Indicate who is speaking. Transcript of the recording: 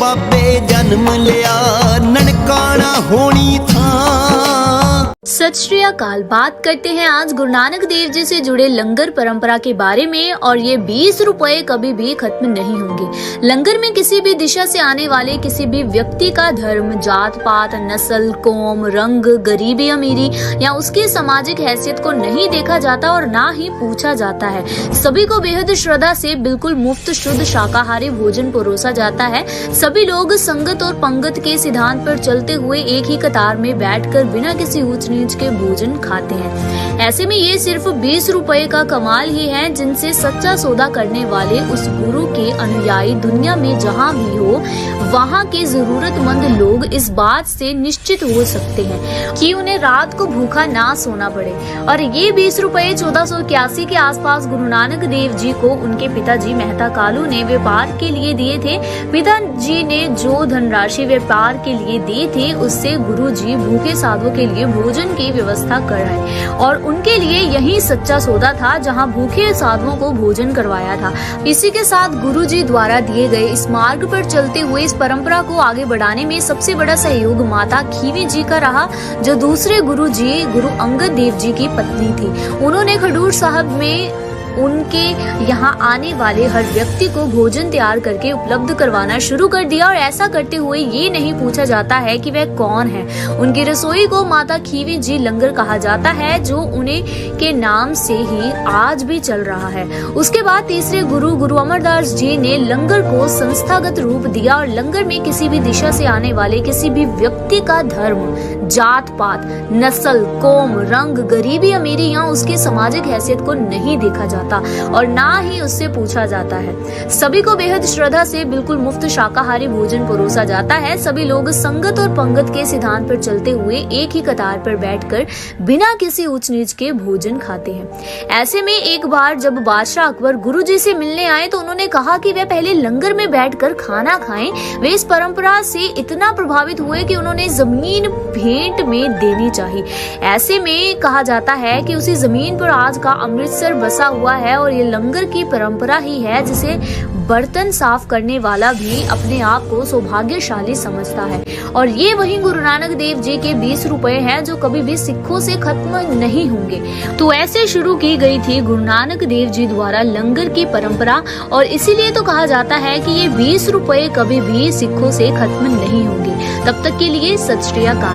Speaker 1: बाबे जन्म लिया ननकाना होनी था।
Speaker 2: सत श्री अकाल। बात करते हैं आज गुरु नानक देव जी से जुड़े लंगर परंपरा के बारे में। और ये 20 रुपए कभी भी खत्म नहीं होंगे। लंगर में किसी भी दिशा से आने वाले किसी भी व्यक्ति का धर्म, जात पात, नस्ल, कौम, रंग, गरीबी अमीरी या उसकी सामाजिक हैसियत को नहीं देखा जाता और ना ही पूछा जाता है। सभी को बेहद श्रद्धा से बिल्कुल मुफ्त शुद्ध शाकाहारी भोजन परोसा जाता है। सभी लोग संगत और पंगत के सिद्धांत पर चलते हुए एक ही कतार में बैठकर बिना किसी ऊंच नीच के भोजन खाते हैं। ऐसे में ये सिर्फ 20 रुपए का कमाल ही है जिनसे सच्चा सौदा करने वाले उस गुरु के अनुयायी दुनिया में जहाँ भी हो वहाँ के जरूरतमंद लोग इस बात से निश्चित हो सकते हैं कि उन्हें रात को भूखा ना सोना पड़े। और ये 20 रुपए 1481 के आसपास गुरु नानक देव जी को उनके पिताजी मेहता कालू ने व्यापार के लिए दिए थे। पिताजी ने जो धनराशि व्यापार के लिए दी थी उससे गुरु जी भूखे साधुओं के लिए भोजन की व्यवस्था कराए और उनके लिए यही सच्चा सौदा था जहां भूखे साधुओं को भोजन करवाया था। इसी के साथ गुरु जी द्वारा दिए गए इस मार्ग पर चलते हुए इस परंपरा को आगे बढ़ाने में सबसे बड़ा सहयोग माता खीवी जी का रहा, जो दूसरे गुरु जी गुरु अंगद देव जी की पत्नी थी। उन्होंने खडूर साहब में उनके यहाँ आने वाले हर व्यक्ति को भोजन तैयार करके उपलब्ध करवाना शुरू कर दिया। और ऐसा करते हुए ये नहीं पूछा जाता है कि वह कौन है। उनकी रसोई को माता खीवी जी लंगर कहा जाता है, जो उन्हें के नाम से ही आज भी चल रहा है। उसके बाद तीसरे गुरु गुरु अमरदास जी ने लंगर को संस्थागत रूप दिया और लंगर में किसी भी दिशा से आने वाले किसी भी व्यक्ति का धर्म, जात पात, नस्ल, कौम, रंग, गरीबी अमीरी या उसकी सामाजिक हैसियत को नहीं देखा जाता और ना ही उससे पूछा जाता है। सभी को बेहद श्रद्धा से बिल्कुल मुफ्त शाकाहारी भोजन परोसा जाता है। सभी लोग संगत और पंगत के सिद्धांत पर चलते हुए एक ही कतार पर बैठकर बिना किसी ऊंच नीच के भोजन खाते हैं। ऐसे में एक बार जब बादशाह अकबर गुरु जी से मिलने आए तो उन्होंने कहा कि वे पहले लंगर में बैठकर खाना खाएं। वे इस परंपरा से इतना प्रभावित हुए कि उन्होंने जमीन भेंट में देनी चाहिए। ऐसे में कहा जाता है कि उसी जमीन पर आज का अमृतसर बसा हुआ है और ये लंगर की परंपरा ही है जिसे बर्तन साफ करने वाला भी अपने आप को सौभाग्यशाली समझता है। और ये वही गुरु नानक देव जी के 20 रुपए हैं जो कभी भी सिखों से खत्म नहीं होंगे। तो ऐसे शुरू की गई थी गुरु नानक देव जी द्वारा लंगर की परंपरा और इसीलिए तो कहा जाता है कि ये 20 रुपए कभी भी सिखों से खत्म नहीं होंगे। तब तक के लिए सत श्री अकाल।